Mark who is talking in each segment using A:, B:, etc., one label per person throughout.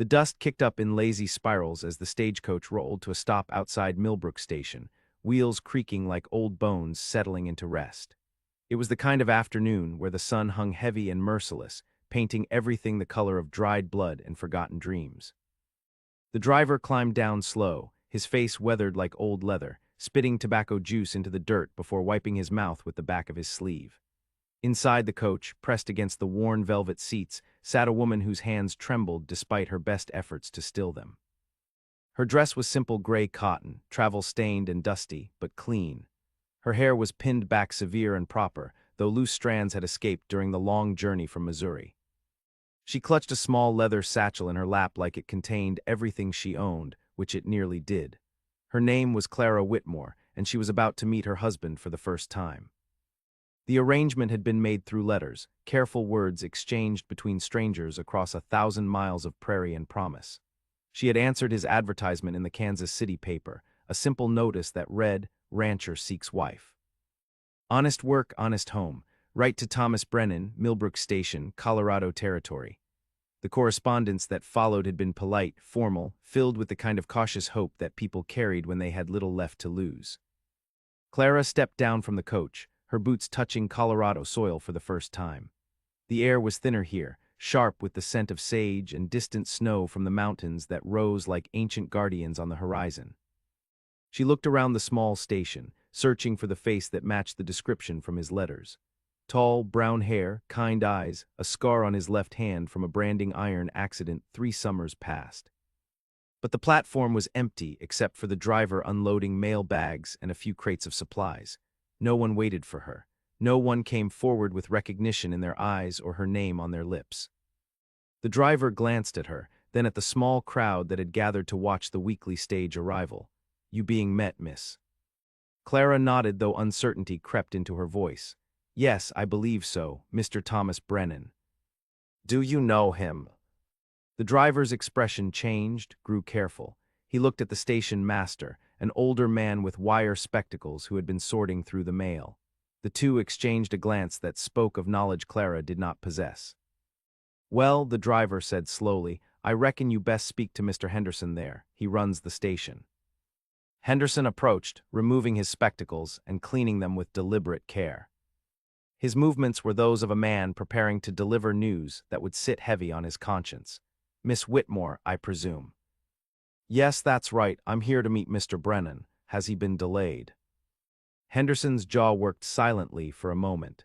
A: The dust kicked up in lazy spirals as the stagecoach rolled to a stop outside Millbrook Station, wheels creaking like old bones settling into rest. It was the kind of afternoon where the sun hung heavy and merciless, painting everything the color of dried blood and forgotten dreams. The driver climbed down slow, his face weathered like old leather, spitting tobacco juice into the dirt before wiping his mouth with the back of his sleeve. Inside the coach, pressed against the worn velvet seats, sat a woman whose hands trembled despite her best efforts to still them. Her dress was simple gray cotton, travel-stained and dusty, but clean. Her hair was pinned back severe and proper, though loose strands had escaped during the long journey from Missouri. She clutched a small leather satchel in her lap like it contained everything she owned, which it nearly did. Her name was Clara Whitmore, and she was about to meet her husband for the first time. The arrangement had been made through letters, careful words exchanged between strangers across 1,000 miles of prairie and promise. She had answered his advertisement in the Kansas City paper, a simple notice that read, "Rancher seeks wife. Honest work, honest home. Write to Thomas Brennan, Millbrook Station, Colorado Territory." The correspondence that followed had been polite, formal, filled with the kind of cautious hope that people carried when they had little left to lose. Clara stepped down from the coach, her boots touching Colorado soil for the first time. The air was thinner here, sharp with the scent of sage and distant snow from the mountains that rose like ancient guardians on the horizon. She looked around the small station, searching for the face that matched the description from his letters. Tall, brown hair, kind eyes, a scar on his left hand from a branding iron accident 3 summers past. But the platform was empty except for the driver unloading mail bags and a few crates of supplies. No one waited for her. No one came forward with recognition in their eyes or her name on their lips. The driver glanced at her, then at the small crowd that had gathered to watch the weekly stage arrival. "You being met, miss?" Clara nodded, though uncertainty crept into her voice. "Yes, I believe so, Mr. Thomas Brennan." "Do you know him?" The driver's expression changed, grew careful. He looked at the station master, an older man with wire spectacles who had been sorting through the mail. The two exchanged a glance that spoke of knowledge Clara did not possess. "Well," the driver said slowly, "I reckon you best speak to Mr. Henderson there. He runs the station." Henderson approached, removing his spectacles and cleaning them with deliberate care. His movements were those of a man preparing to deliver news that would sit heavy on his conscience. "Miss Whitmore, I presume." "Yes, that's right. I'm here to meet Mr. Brennan. Has he been delayed?" Henderson's jaw worked silently for a moment.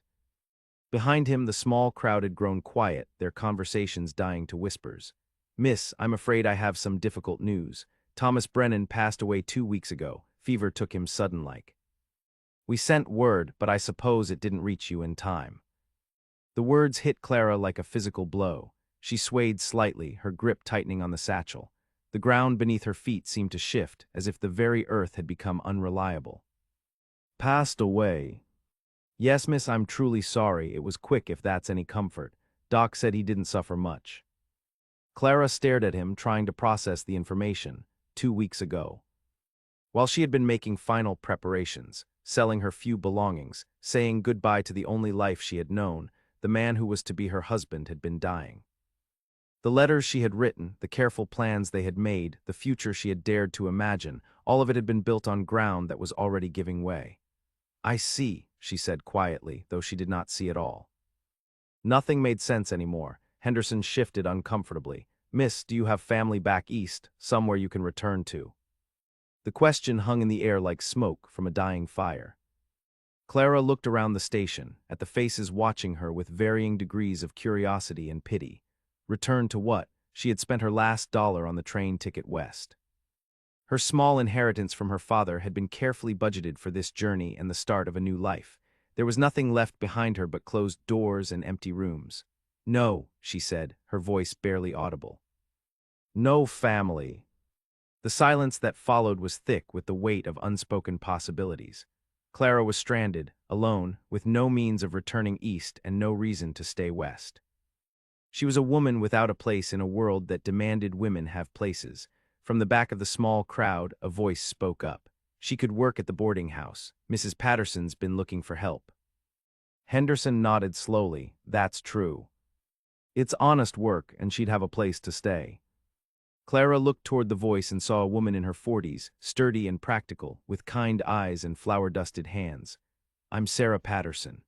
A: Behind him, the small crowd had grown quiet, their conversations dying to whispers. "Miss, I'm afraid I have some difficult news. Thomas Brennan passed away 2 weeks ago. Fever took him sudden-like. We sent word, but I suppose it didn't reach you in time." The words hit Clara like a physical blow. She swayed slightly, her grip tightening on the satchel. The ground beneath her feet seemed to shift, as if the very earth had become unreliable. "Passed away." "Yes, miss, I'm truly sorry. It was quick, if that's any comfort. Doc said he didn't suffer much." Clara stared at him, trying to process the information. 2 weeks ago. While she had been making final preparations, selling her few belongings, saying goodbye to the only life she had known, the man who was to be her husband had been dying. The letters she had written, the careful plans they had made, the future she had dared to imagine, all of it had been built on ground that was already giving way. "I see," she said quietly, though she did not see it all. Nothing made sense anymore. Henderson shifted uncomfortably. "Miss, do you have family back east, somewhere you can return to?" The question hung in the air like smoke from a dying fire. Clara looked around the station, at the faces watching her with varying degrees of curiosity and pity. Return to what? She had spent her last dollar on the train ticket west. Her small inheritance from her father had been carefully budgeted for this journey and the start of a new life. There was nothing left behind her but closed doors and empty rooms. "No," she said, her voice barely audible. "No family." The silence that followed was thick with the weight of unspoken possibilities. Clara was stranded, alone, with no means of returning east and no reason to stay west. She was a woman without a place in a world that demanded women have places. From the back of the small crowd, a voice spoke up. She could work at the boarding house. Mrs. Patterson's been looking for help. Henderson nodded slowly. "That's true. It's honest work, and she'd have a place to stay." Clara looked toward the voice and saw a woman in her 40s, sturdy and practical, with kind eyes and flour-dusted hands. "I'm Sarah Patterson.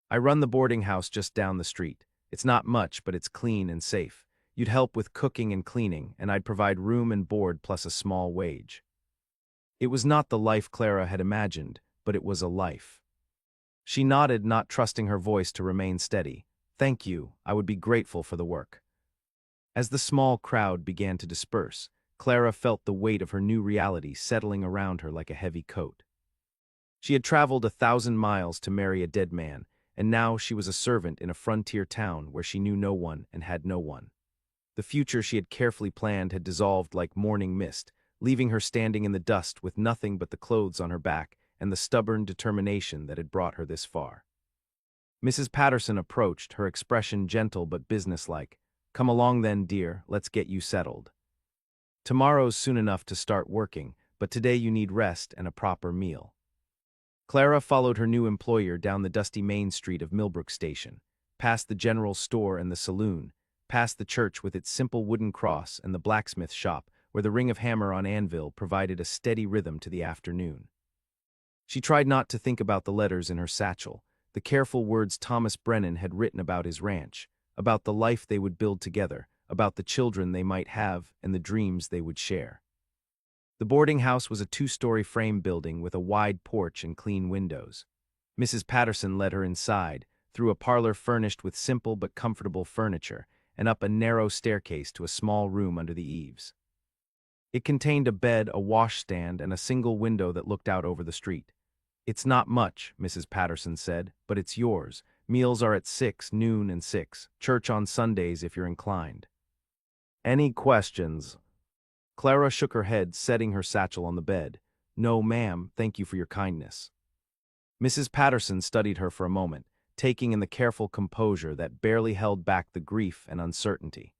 A: I run the boarding house just down the street. It's not much, but it's clean and safe. You'd help with cooking and cleaning, and I'd provide room and board plus a small wage." It was not the life Clara had imagined, but it was a life. She nodded, not trusting her voice to remain steady. "Thank you, I would be grateful for the work." As the small crowd began to disperse, Clara felt the weight of her new reality settling around her like a heavy coat. She had traveled 1,000 miles to marry a dead man, and now she was a servant in a frontier town where she knew no one and had no one. The future she had carefully planned had dissolved like morning mist, leaving her standing in the dust with nothing but the clothes on her back and the stubborn determination that had brought her this far. Mrs. Patterson approached, her expression gentle but businesslike. "Come along then, dear, let's get you settled. Tomorrow's soon enough to start working, but today you need rest and a proper meal." Clara followed her new employer down the dusty main street of Millbrook Station, past the general store and the saloon, past the church with its simple wooden cross and the blacksmith shop where the ring of hammer on anvil provided a steady rhythm to the afternoon. She tried not to think about the letters in her satchel, the careful words Thomas Brennan had written about his ranch, about the life they would build together, about the children they might have and the dreams they would share. The boarding house was a 2-story frame building with a wide porch and clean windows. Mrs. Patterson led her inside, through a parlor furnished with simple but comfortable furniture, and up a narrow staircase to a small room under the eaves. It contained a bed, a washstand, and a single window that looked out over the street. "It's not much," Mrs. Patterson said, "but it's yours. Meals are at 6, noon and 6. Church on Sundays if you're inclined." "Any questions?" Clara shook her head, setting her satchel on the bed. "No, ma'am, thank you for your kindness." Mrs. Patterson studied her for a moment, taking in the careful composure that barely held back the grief and uncertainty.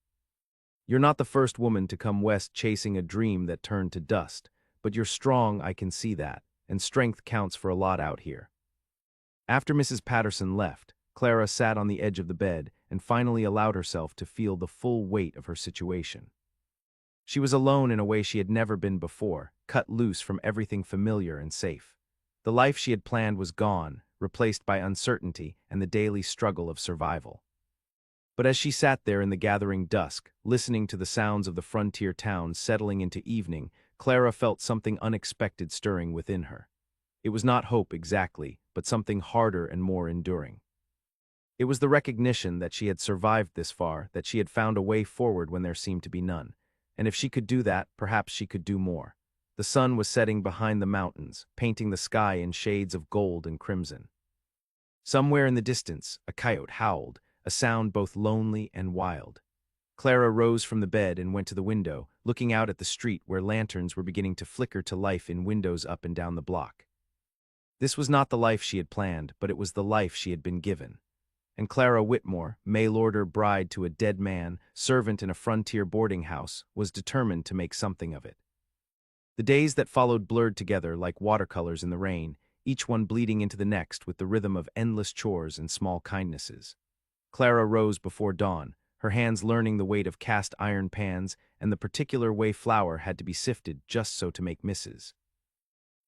A: "You're not the first woman to come west chasing a dream that turned to dust, but you're strong, I can see that, and strength counts for a lot out here." After Mrs. Patterson left, Clara sat on the edge of the bed and finally allowed herself to feel the full weight of her situation. She was alone in a way she had never been before, cut loose from everything familiar and safe. The life she had planned was gone, replaced by uncertainty and the daily struggle of survival. But as she sat there in the gathering dusk, listening to the sounds of the frontier town settling into evening, Clara felt something unexpected stirring within her. It was not hope exactly, but something harder and more enduring. It was the recognition that she had survived this far, that she had found a way forward when there seemed to be none. And if she could do that, perhaps she could do more. The sun was setting behind the mountains, painting the sky in shades of gold and crimson. Somewhere in the distance, a coyote howled, a sound both lonely and wild. Clara rose from the bed and went to the window, looking out at the street where lanterns were beginning to flicker to life in windows up and down the block. This was not the life she had planned, but it was the life she had been given. And Clara Whitmore, mail-order bride to a dead man, servant in a frontier boarding house, was determined to make something of it. The days that followed blurred together like watercolors in the rain, each one bleeding into the next with the rhythm of endless chores and small kindnesses. Clara rose before dawn, her hands learning the weight of cast iron pans and the particular way flour had to be sifted just so to make Mrs.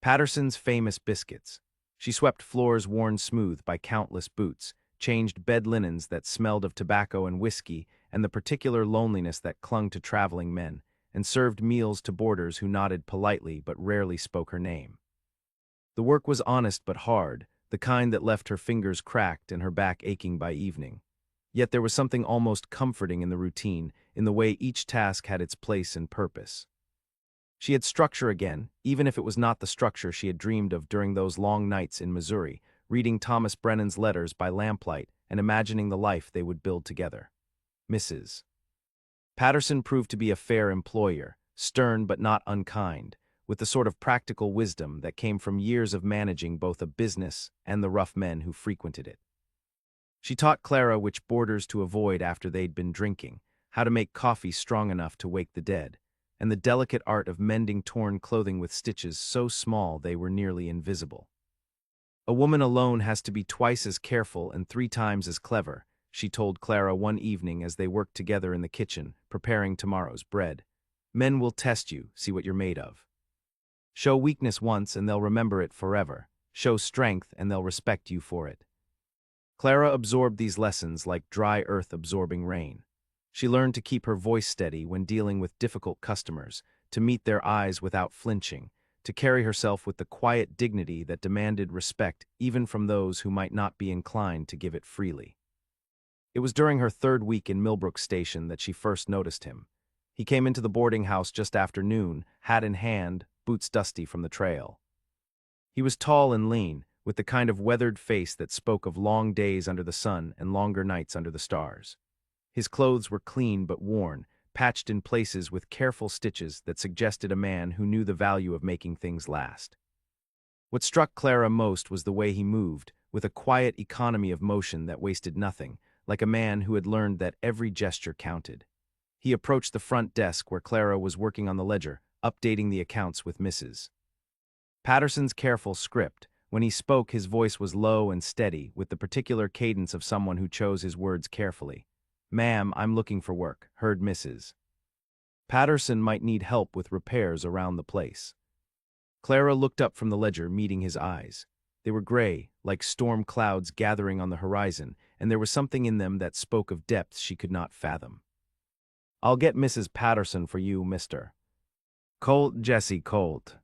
A: Patterson's famous biscuits. She swept floors worn smooth by countless boots, changed bed linens that smelled of tobacco and whiskey and the particular loneliness that clung to traveling men, and served meals to boarders who nodded politely but rarely spoke her name. The work was honest but hard, the kind that left her fingers cracked and her back aching by evening. Yet there was something almost comforting in the routine, in the way each task had its place and purpose. She had structure again, even if it was not the structure she had dreamed of during those long nights in Missouri, reading Thomas Brennan's letters by lamplight and imagining the life they would build together. Mrs. Patterson proved to be a fair employer, stern but not unkind, with the sort of practical wisdom that came from years of managing both a business and the rough men who frequented it. She taught Clara which boarders to avoid after they'd been drinking, how to make coffee strong enough to wake the dead, and the delicate art of mending torn clothing with stitches so small they were nearly invisible. "A woman alone has to be twice as careful and 3 times as clever," she told Clara one evening as they worked together in the kitchen, preparing tomorrow's bread. Men will test you, see what you're made of. Show weakness once and they'll remember it forever. Show strength and they'll respect you for it. Clara absorbed these lessons like dry earth absorbing rain. She learned to keep her voice steady when dealing with difficult customers, to meet their eyes without flinching, to carry herself with the quiet dignity that demanded respect even from those who might not be inclined to give it freely. It was during her third week in Millbrook Station that she first noticed him. He came into the boarding house just after noon, hat in hand, boots dusty from the trail. He was tall and lean, with the kind of weathered face that spoke of long days under the sun and longer nights under the stars. His clothes were clean but worn, patched in places with careful stitches that suggested a man who knew the value of making things last. What struck Clara most was the way he moved, with a quiet economy of motion that wasted nothing, like a man who had learned that every gesture counted. He approached the front desk where Clara was working on the ledger, updating the accounts with Mrs. Patterson's careful script. When he spoke, his voice was low and steady, with the particular cadence of someone who chose his words carefully. "Ma'am, I'm looking for work," heard Mrs. Patterson might need help with repairs around the place. Clara looked up from the ledger, meeting his eyes. They were gray, like storm clouds gathering on the horizon, and there was something in them that spoke of depths she could not fathom. "I'll get Mrs. Patterson for you, Mr. Colt, Jessie Colt."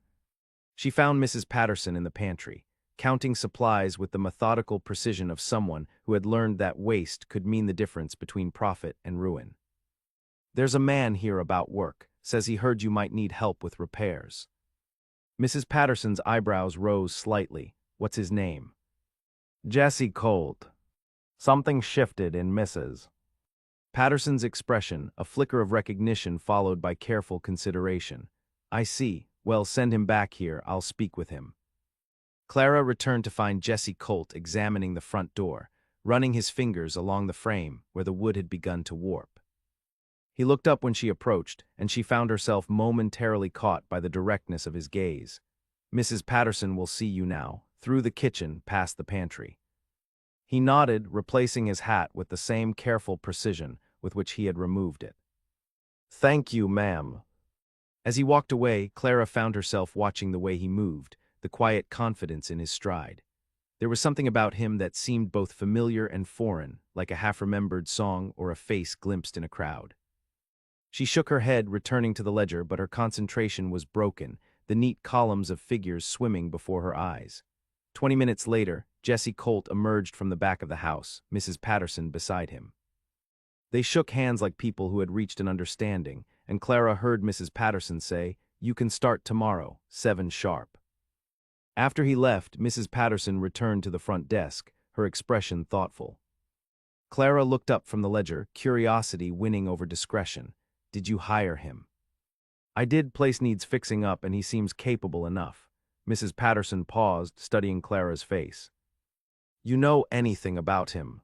A: She found Mrs. Patterson in the pantry, counting supplies with the methodical precision of someone who had learned that waste could mean the difference between profit and ruin. "There's a man here about work, says he heard you might need help with repairs." Mrs. Patterson's eyebrows rose slightly. "What's his name?" "Jessie Colt." Something shifted in Mrs. Patterson's expression, a flicker of recognition followed by careful consideration. "I see. Well, send him back here. I'll speak with him." Clara returned to find Jessie Colt examining the front door, running his fingers along the frame where the wood had begun to warp. He looked up when she approached, and she found herself momentarily caught by the directness of his gaze. "Mrs. Patterson will see you now," through the kitchen past the pantry. He nodded, replacing his hat with the same careful precision with which he had removed it. "Thank you, ma'am." As he walked away, Clara found herself watching the way he moved, the quiet confidence in his stride. There was something about him that seemed both familiar and foreign, like a half-remembered song or a face glimpsed in a crowd. She shook her head, returning to the ledger, but her concentration was broken, the neat columns of figures swimming before her eyes. 20 minutes later, Jessie Colt emerged from the back of the house, Mrs. Patterson beside him. They shook hands like people who had reached an understanding, and Clara heard Mrs. Patterson say, "You can start tomorrow, 7 sharp." After he left, Mrs. Patterson returned to the front desk, her expression thoughtful. Clara looked up from the ledger, curiosity winning over discretion. "Did you hire him?" "I did. Place needs fixing up and he seems capable enough." Mrs. Patterson paused, studying Clara's face. "You know anything about him?"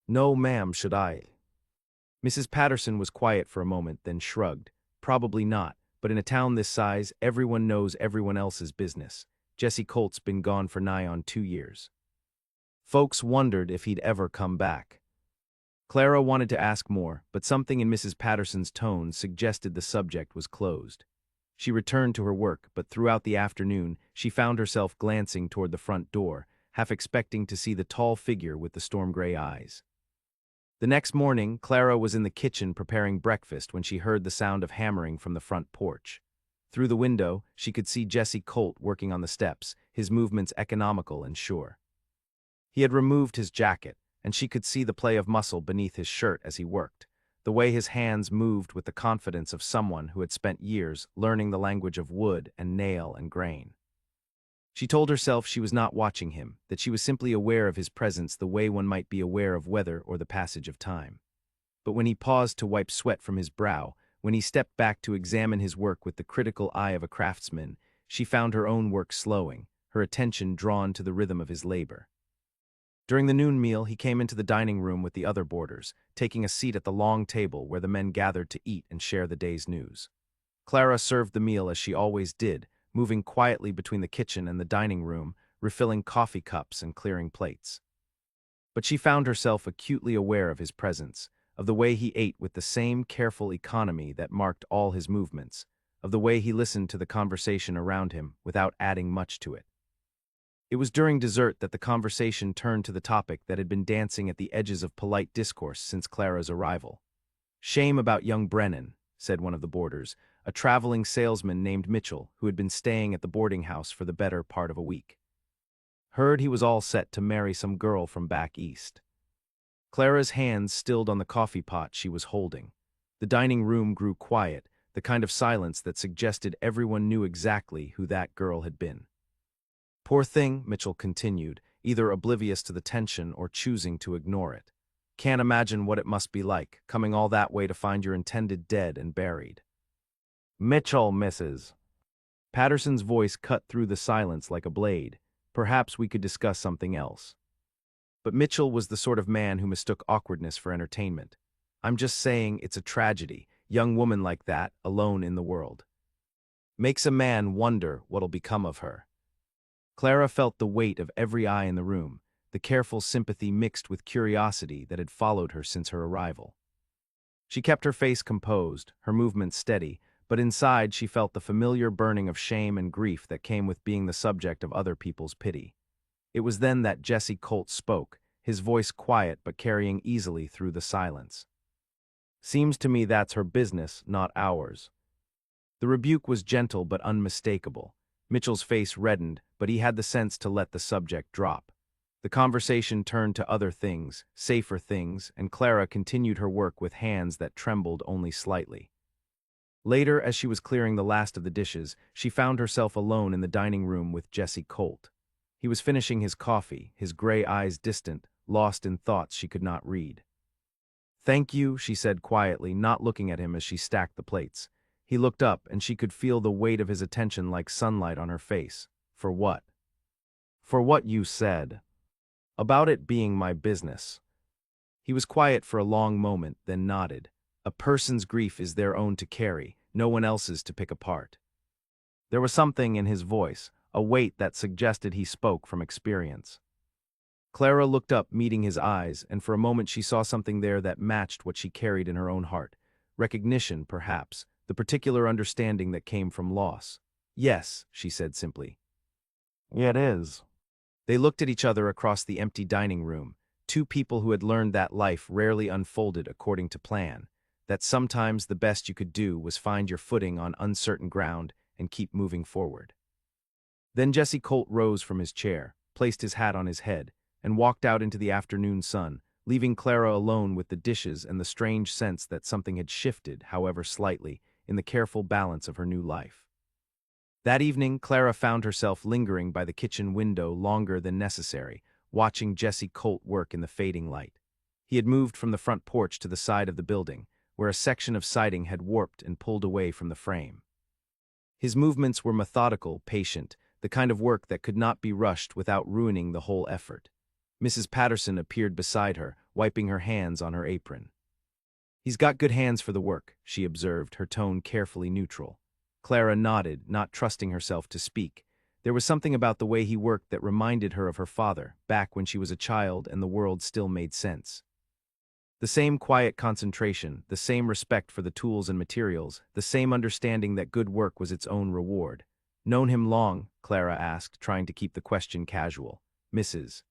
A: "No, ma'am, should I?" Mrs. Patterson was quiet for a moment, then shrugged. "Probably not, but in a town this size, everyone knows everyone else's business. Jessie Colt's been gone for nigh on 2 years. Folks wondered if he'd ever come back." Clara wanted to ask more, but something in Mrs. Patterson's tone suggested the subject was closed. She returned to her work, but throughout the afternoon, she found herself glancing toward the front door, half expecting to see the tall figure with the storm-gray eyes. The next morning, Clara was in the kitchen preparing breakfast when she heard the sound of hammering from the front porch. Through the window, she could see Jessie Colt working on the steps, his movements economical and sure. He had removed his jacket, and she could see the play of muscle beneath his shirt as he worked, the way his hands moved with the confidence of someone who had spent years learning the language of wood and nail and grain. She told herself she was not watching him, that she was simply aware of his presence the way one might be aware of weather or the passage of time. But when he paused to wipe sweat from his brow, when he stepped back to examine his work with the critical eye of a craftsman, she found her own work slowing, her attention drawn to the rhythm of his labor. During the noon meal, he came into the dining room with the other boarders, taking a seat at the long table where the men gathered to eat and share the day's news. Clara served the meal as she always did, moving quietly between the kitchen and the dining room, refilling coffee cups and clearing plates. But she found herself acutely aware of his presence, of the way he ate with the same careful economy that marked all his movements, of the way he listened to the conversation around him without adding much to it. It was during dessert that the conversation turned to the topic that had been dancing at the edges of polite discourse since Clara's arrival. "Shame about young Brennan," said one of the boarders, a traveling salesman named Mitchell who had been staying at the boarding house for the better part of a week. "Heard he was all set to marry some girl from back east." Clara's hands stilled on the coffee pot she was holding. The dining room grew quiet, the kind of silence that suggested everyone knew exactly who that girl had been. "Poor thing," Mitchell continued, either oblivious to the tension or choosing to ignore it. "Can't imagine what it must be like, coming all that way to find your intended dead and buried." "Mitchell, Mrs." Patterson's voice cut through the silence like a blade. "Perhaps we could discuss something else." But Mitchell was the sort of man who mistook awkwardness for entertainment. "I'm just saying it's a tragedy, young woman like that, alone in the world. Makes a man wonder what'll become of her." Clara felt the weight of every eye in the room, the careful sympathy mixed with curiosity that had followed her since her arrival. She kept her face composed, her movements steady, but inside she felt the familiar burning of shame and grief that came with being the subject of other people's pity. It was then that Jesse Colt spoke, his voice quiet but carrying easily through the silence. "Seems to me that's her business, not ours." The rebuke was gentle but unmistakable. Mitchell's face reddened, but he had the sense to let the subject drop. The conversation turned to other things, safer things, and Clara continued her work with hands that trembled only slightly. Later, as she was clearing the last of the dishes, she found herself alone in the dining room with Jesse Colt. He was finishing his coffee, his gray eyes distant, lost in thoughts she could not read. "Thank you," she said quietly, not looking at him as she stacked the plates. He looked up, and she could feel the weight of his attention like sunlight on her face. "For what?" "For what you said. About it being my business." He was quiet for a long moment, then nodded. A person's grief is their own to carry, no one else's to pick apart. There was something in his voice, a weight that suggested he spoke from experience. Clara looked up, meeting his eyes, and for a moment she saw something there that matched what she carried in her own heart. Recognition, perhaps, the particular understanding that came from loss. "Yes," she said simply. "It is." They looked at each other across the empty dining room, two people who had learned that life rarely unfolded according to plan, that sometimes the best you could do was find your footing on uncertain ground and keep moving forward. Then Jesse Colt rose from his chair, placed his hat on his head, and walked out into the afternoon sun, leaving Clara alone with the dishes and the strange sense that something had shifted, however slightly, in the careful balance of her new life. That evening, Clara found herself lingering by the kitchen window longer than necessary, watching Jesse Colt work in the fading light. He had moved from the front porch to the side of the building, where a section of siding had warped and pulled away from the frame. His movements were methodical, patient, the kind of work that could not be rushed without ruining the whole effort. Mrs. Patterson appeared beside her, wiping her hands on her apron. "He's got good hands for the work," she observed, her tone carefully neutral. Clara nodded, not trusting herself to speak. There was something about the way he worked that reminded her of her father, back when she was a child and the world still made sense. The same quiet concentration, the same respect for the tools and materials, the same understanding that good work was its own reward. "Known him long?" Clara asked, trying to keep the question casual. "Mrs."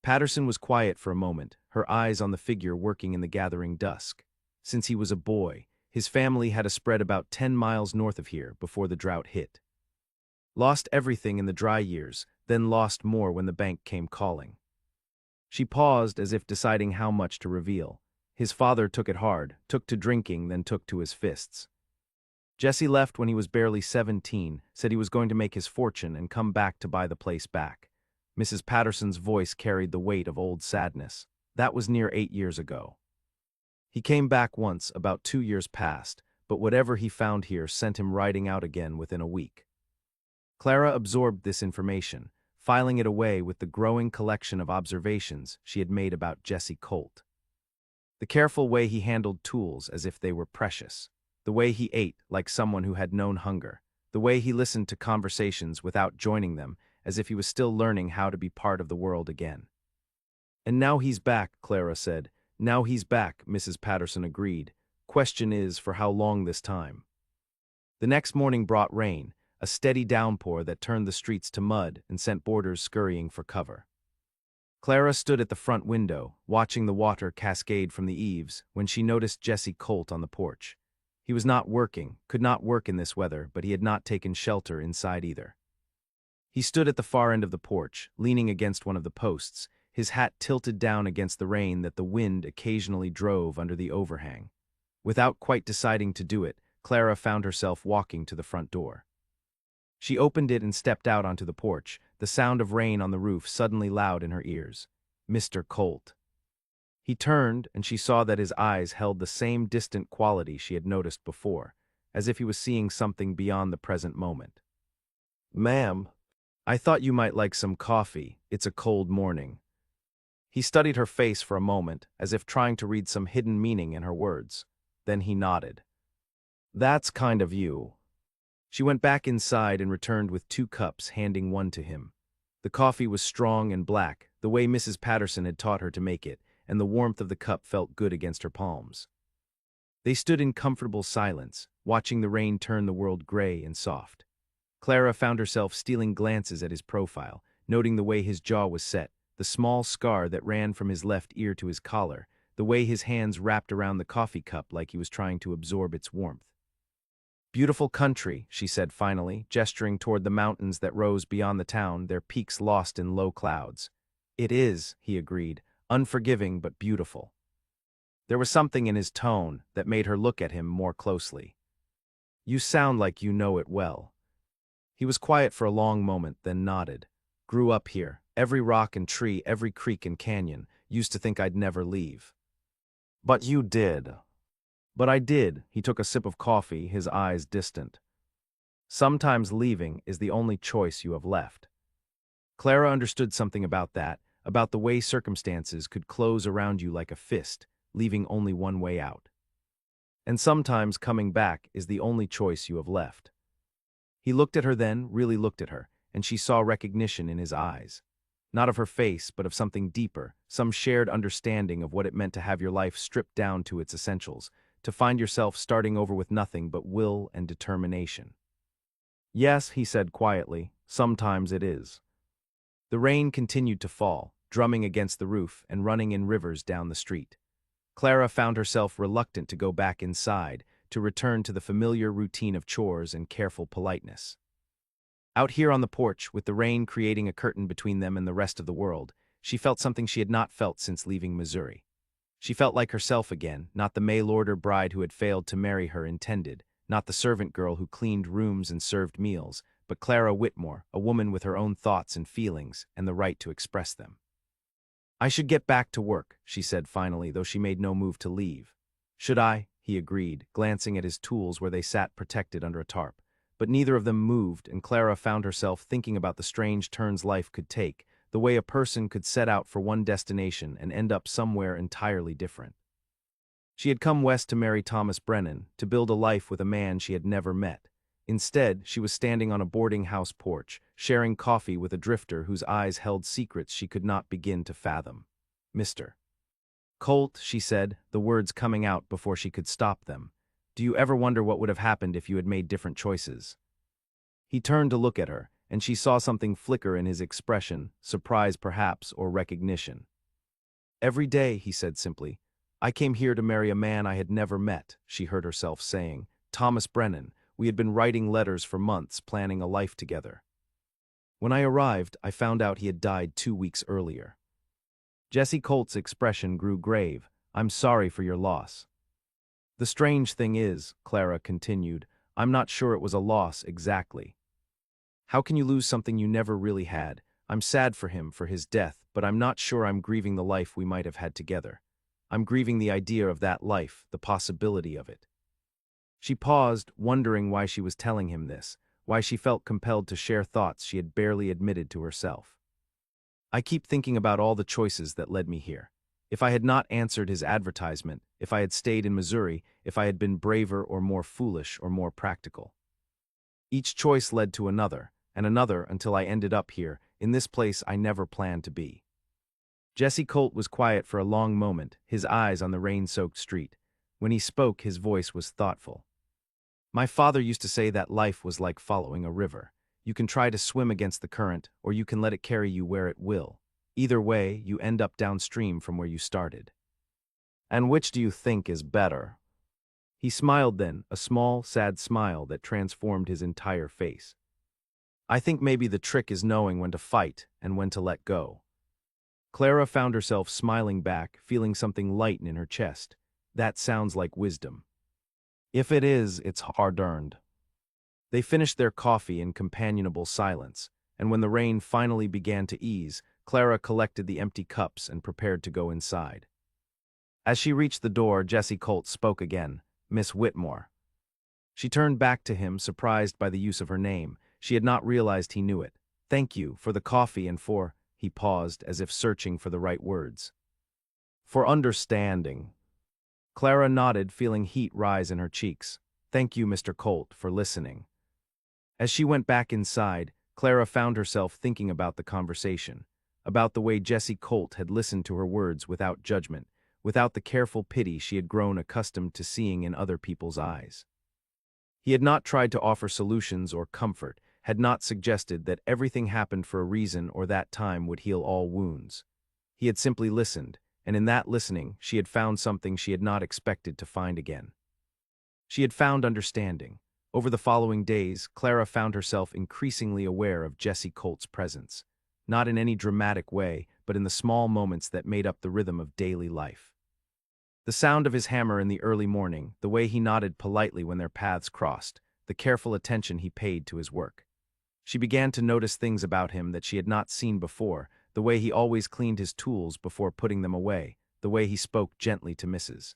A: Patterson was quiet for a moment, her eyes on the figure working in the gathering dusk. "Since he was a boy. His family had a spread about 10 miles north of here before the drought hit. Lost everything in the dry years, then lost more when the bank came calling." She paused as if deciding how much to reveal. "His father took it hard, took to drinking, then took to his fists. Jesse left when he was barely 17, said he was going to make his fortune and come back to buy the place back." Mrs. Patterson's voice carried the weight of old sadness. "That was near 8 years ago. He came back once, about 2 years past, but whatever he found here sent him riding out again within a week." Clara absorbed this information, filing it away with the growing collection of observations she had made about Jesse Colt. The careful way he handled tools as if they were precious, the way he ate like someone who had known hunger, the way he listened to conversations without joining them as if he was still learning how to be part of the world again. "And now he's back," Clara said. Now he's back, Mrs. Patterson agreed. Question is, for how long this time? The next morning brought rain, a steady downpour that turned the streets to mud and sent boarders scurrying for cover. Clara stood at the front window, watching the water cascade from the eaves, when she noticed Jesse Colt on the porch. He was not working, could not work in this weather, but he had not taken shelter inside either. He stood at the far end of the porch, leaning against one of the posts, his hat tilted down against the rain that the wind occasionally drove under the overhang. Without quite deciding to do it, Clara found herself walking to the front door. She opened it and stepped out onto the porch, the sound of rain on the roof suddenly loud in her ears. Mr. Colt. He turned, and she saw that his eyes held the same distant quality she had noticed before, as if he was seeing something beyond the present moment. "Ma'am, I thought you might like some coffee. It's a cold morning." He studied her face for a moment, as if trying to read some hidden meaning in her words. Then he nodded. "That's kind of you." She went back inside and returned with 2 cups, handing one to him. The coffee was strong and black, the way Mrs. Patterson had taught her to make it, and the warmth of the cup felt good against her palms. They stood in comfortable silence, watching the rain turn the world gray and soft. Clara found herself stealing glances at his profile, noting the way his jaw was set, the small scar that ran from his left ear to his collar, the way his hands wrapped around the coffee cup like he was trying to absorb its warmth. "Beautiful country," she said finally, gesturing toward the mountains that rose beyond the town, their peaks lost in low clouds. "It is," he agreed, "unforgiving but beautiful." There was something in his tone that made her look at him more closely. "You sound like you know it well." He was quiet for a long moment, then nodded. "Grew up here. Every rock and tree, every creek and canyon. Used to think I'd never leave." "But you did." "But I did." He took a sip of coffee, his eyes distant. "Sometimes leaving is the only choice you have left." Clara understood something about that, about the way circumstances could close around you like a fist, leaving only one way out. And sometimes coming back is the only choice you have left. He looked at her then, really looked at her, and she saw recognition in his eyes. Not of her face, but of something deeper, some shared understanding of what it meant to have your life stripped down to its essentials, to find yourself starting over with nothing but will and determination. "Yes," he said quietly, "sometimes it is." The rain continued to fall, drumming against the roof and running in rivers down the street. Clara found herself reluctant to go back inside, to return to the familiar routine of chores and careful politeness. Out here on the porch, with the rain creating a curtain between them and the rest of the world, she felt something she had not felt since leaving Missouri. She felt like herself again, not the mail-order bride who had failed to marry her intended, not the servant girl who cleaned rooms and served meals, but Clara Whitmore, a woman with her own thoughts and feelings, and the right to express them. "I should get back to work," she said finally, though she made no move to leave. "Should I?" he agreed, glancing at his tools where they sat protected under a tarp. But neither of them moved, and Clara found herself thinking about the strange turns life could take, the way a person could set out for one destination and end up somewhere entirely different. She had come west to marry Thomas Brennan, to build a life with a man she had never met. Instead, she was standing on a boarding house porch, sharing coffee with a drifter whose eyes held secrets she could not begin to fathom. "Mr. Colt," she said, the words coming out before she could stop them. "Do you ever wonder what would have happened if you had made different choices?" He turned to look at her, and she saw something flicker in his expression, surprise perhaps, or recognition. "Every day," he said simply. "I came here to marry a man I had never met," she heard herself saying. "Thomas Brennan. We had been writing letters for months, planning a life together. When I arrived, I found out he had died 2 weeks earlier." Jesse Colt's expression grew grave. "I'm sorry for your loss." "The strange thing is," Clara continued, "I'm not sure it was a loss exactly. How can you lose something you never really had? I'm sad for him, for his death, but I'm not sure I'm grieving the life we might have had together. I'm grieving the idea of that life, the possibility of it." She paused, wondering why she was telling him this, why she felt compelled to share thoughts she had barely admitted to herself. "I keep thinking about all the choices that led me here. If I had not answered his advertisement, if I had stayed in Missouri, if I had been braver or more foolish or more practical. Each choice led to another, and another until I ended up here, in this place I never planned to be." Jesse Colt was quiet for a long moment, his eyes on the rain-soaked street. When he spoke, his voice was thoughtful. My father used to say that life was like following a river. You can try to swim against the current, or you can let it carry you where it will. Either way, you end up downstream from where you started. And which do you think is better? He smiled then, a small, sad smile that transformed his entire face. I think maybe the trick is knowing when to fight and when to let go. Clara found herself smiling back, feeling something lighten in her chest. That sounds like wisdom. If it is, it's hard-earned. They finished their coffee in companionable silence, and when the rain finally began to ease, Clara collected the empty cups and prepared to go inside. As she reached the door, Jesse Colt spoke again. Miss Whitmore. She turned back to him, surprised by the use of her name. She had not realized he knew it. Thank you for the coffee and for, he paused, as if searching for the right words. For understanding. Clara nodded, feeling heat rise in her cheeks. Thank you, Mr. Colt, for listening. As she went back inside, Clara found herself thinking about the conversation, about the way Jesse Colt had listened to her words without judgment, without the careful pity she had grown accustomed to seeing in other people's eyes. He had not tried to offer solutions or comfort, had not suggested that everything happened for a reason or that time would heal all wounds. He had simply listened, and in that listening, she had found something she had not expected to find again. She had found understanding. Over the following days, Clara found herself increasingly aware of Jesse Colt's presence, not in any dramatic way, but in the small moments that made up the rhythm of daily life. The sound of his hammer in the early morning, the way he nodded politely when their paths crossed, the careful attention he paid to his work. She began to notice things about him that she had not seen before, the way he always cleaned his tools before putting them away, the way he spoke gently to Mrs.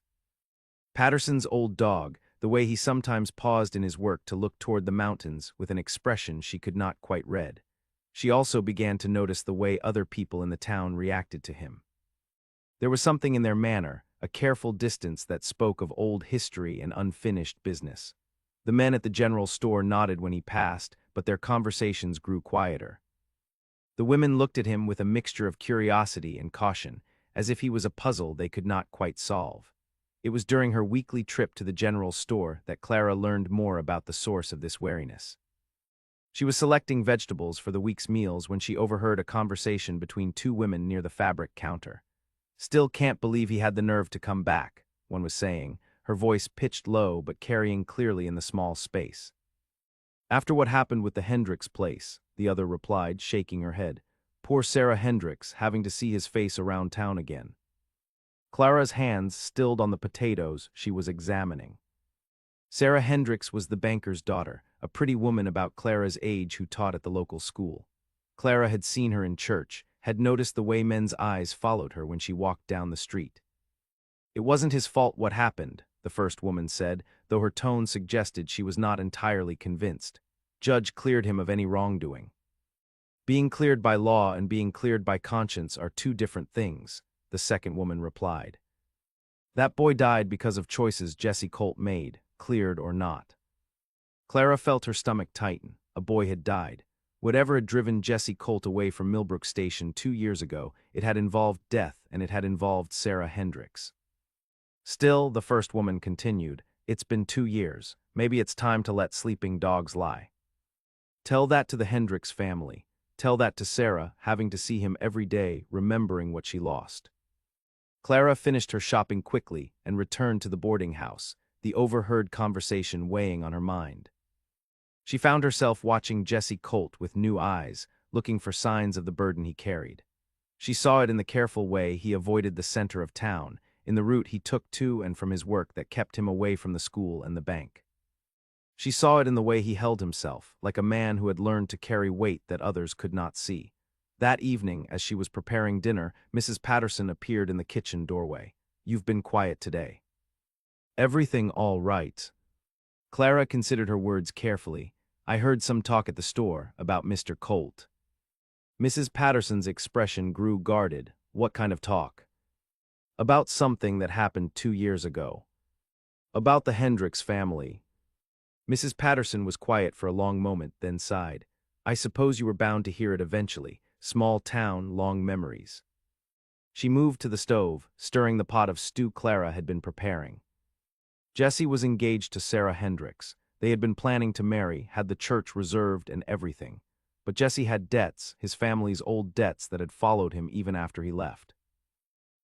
A: Patterson's old dog, the way he sometimes paused in his work to look toward the mountains with an expression she could not quite read. She also began to notice the way other people in the town reacted to him. There was something in their manner, a careful distance that spoke of old history and unfinished business. The men at the general store nodded when he passed, but their conversations grew quieter. The women looked at him with a mixture of curiosity and caution, as if he was a puzzle they could not quite solve. It was during her weekly trip to the general store that Clara learned more about the source of this wariness. She was selecting vegetables for the week's meals when she overheard a conversation between two women near the fabric counter. Still can't believe he had the nerve to come back, one was saying, her voice pitched low but carrying clearly in the small space. After what happened with the Hendricks place, the other replied, shaking her head. Poor Sarah Hendricks, having to see his face around town again. Clara's hands stilled on the potatoes she was examining. Sarah Hendricks was the banker's daughter, a pretty woman about Clara's age who taught at the local school. Clara had seen her in church, had noticed the way men's eyes followed her when she walked down the street. It wasn't his fault what happened, the first woman said, though her tone suggested she was not entirely convinced. Judge cleared him of any wrongdoing. Being cleared by law and being cleared by conscience are two different things, the second woman replied. That boy died because of choices Jesse Colt made, cleared or not. Clara felt her stomach tighten. A boy had died. Whatever had driven Jesse Colt away from Millbrook Station 2 years ago, it had involved death and it had involved Sarah Hendricks. Still, the first woman continued, it's been 2 years. Maybe it's time to let sleeping dogs lie. Tell that to the Hendricks family. Tell that to Sarah, having to see him every day, remembering what she lost. Clara finished her shopping quickly and returned to the boarding house, the overheard conversation weighing on her mind. She found herself watching Jesse Colt with new eyes, looking for signs of the burden he carried. She saw it in the careful way he avoided the center of town, in the route he took to and from his work that kept him away from the school and the bank. She saw it in the way he held himself, like a man who had learned to carry weight that others could not see. That evening, as she was preparing dinner, Mrs. Patterson appeared in the kitchen doorway. You've been quiet today. Everything all right? Clara considered her words carefully. I heard some talk at the store about Mr. Colt. Mrs. Patterson's expression grew guarded. What kind of talk? About something that happened 2 years ago. About the Hendricks family. Mrs. Patterson was quiet for a long moment, then sighed. I suppose you were bound to hear it eventually. Small town, long memories. She moved to the stove, stirring the pot of stew Clara had been preparing. Jesse was engaged to Sarah Hendricks. They had been planning to marry, had the church reserved and everything. But Jesse had debts, his family's old debts that had followed him even after he left.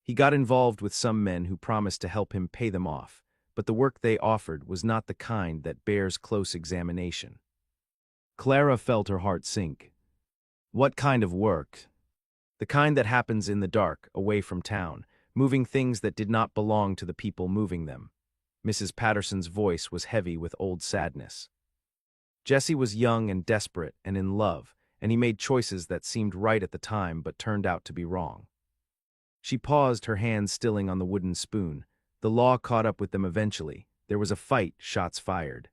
A: He got involved with some men who promised to help him pay them off, but the work they offered was not the kind that bears close examination. Clara felt her heart sink. What kind of work? The kind that happens in the dark, away from town, moving things that did not belong to the people moving them. Mrs. Patterson's voice was heavy with old sadness. Jesse was young and desperate and in love, and he made choices that seemed right at the time but turned out to be wrong. She paused, her hands stilling on the wooden spoon. The law caught up with them eventually. There was a fight, shots fired.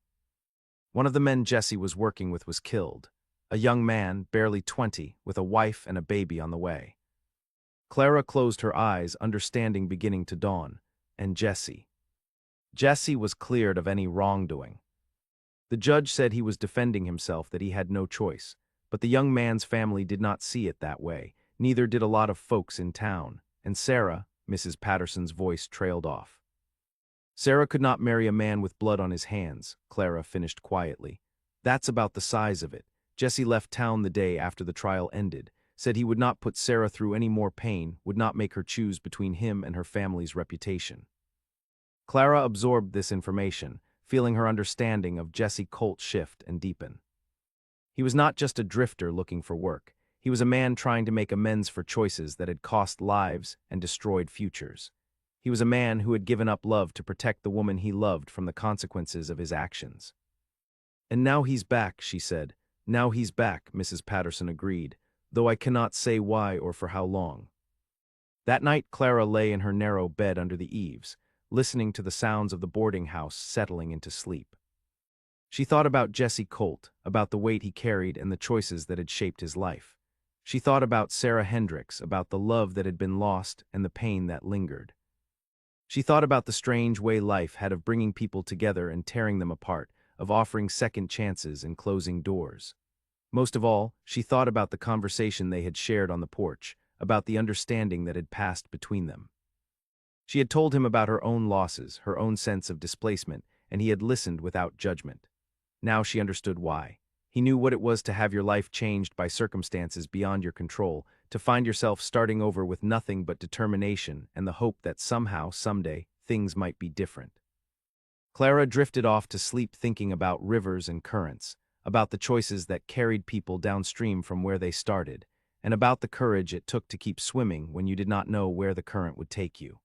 A: One of the men Jesse was working with was killed. A young man, barely 20, with a wife and a baby on the way. Clara closed her eyes, understanding beginning to dawn. And Jesse. Jesse was cleared of any wrongdoing. The judge said he was defending himself, that he had no choice. But the young man's family did not see it that way. Neither did a lot of folks in town. And Sarah, Mrs. Patterson's voice trailed off. Sarah could not marry a man with blood on his hands, Clara finished quietly. That's about the size of it. Jesse left town the day after the trial ended, said he would not put Sarah through any more pain, would not make her choose between him and her family's reputation. Clara absorbed this information, feeling her understanding of Jesse Colt shift and deepen. He was not just a drifter looking for work. He was a man trying to make amends for choices that had cost lives and destroyed futures. He was a man who had given up love to protect the woman he loved from the consequences of his actions. And now he's back, she said. Now he's back, Mrs. Patterson agreed, though I cannot say why or for how long. That night Clara lay in her narrow bed under the eaves, listening to the sounds of the boarding house settling into sleep. She thought about Jesse Colt, about the weight he carried and the choices that had shaped his life. She thought about Sarah Hendricks, about the love that had been lost and the pain that lingered. She thought about the strange way life had of bringing people together and tearing them apart, of offering second chances and closing doors. Most of all, she thought about the conversation they had shared on the porch, about the understanding that had passed between them. She had told him about her own losses, her own sense of displacement, and he had listened without judgment. Now she understood why. He knew what it was to have your life changed by circumstances beyond your control, to find yourself starting over with nothing but determination and the hope that somehow, someday, things might be different. Clara drifted off to sleep thinking about rivers and currents, about the choices that carried people downstream from where they started, and about the courage it took to keep swimming when you did not know where the current would take you.